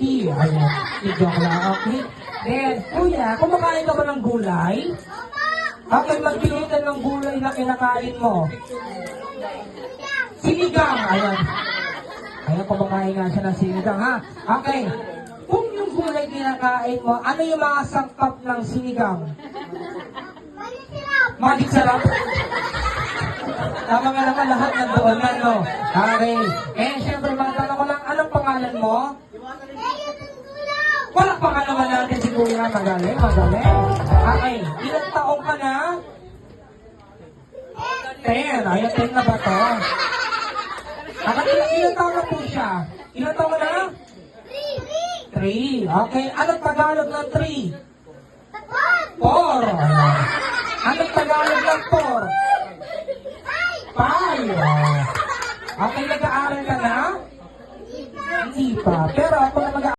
Ayan, i-joke lang, okay? Then, kuya, kumakain ka ba ng gulay? Okay, magpili ka ng gulay na kinakain mo. Sinigang, ayan. Ayan, kumakain nga siya ng sinigang, ha? Okay, kung yung gulay kinakain mo, ano yung mga sangkap ng sinigang? Magic sarap. Tama nga naman lahat nandoon na, no? Okay. Eh, syempre, matanong ko lang, anong pangalan mo? Palakpakan naman natin si Kuya. Magaling, magaling. Okay. Ilang taong ka na? 10. Ayan, 10 na ba to? Ilang taong na po siya? Ilang taong na? 3. Okay. Anong Tagalog ng 3? 4. Anong Tagalog ng 4? 5. Okay, nag-aaral ka na? Hindi pa. Pero ako na mag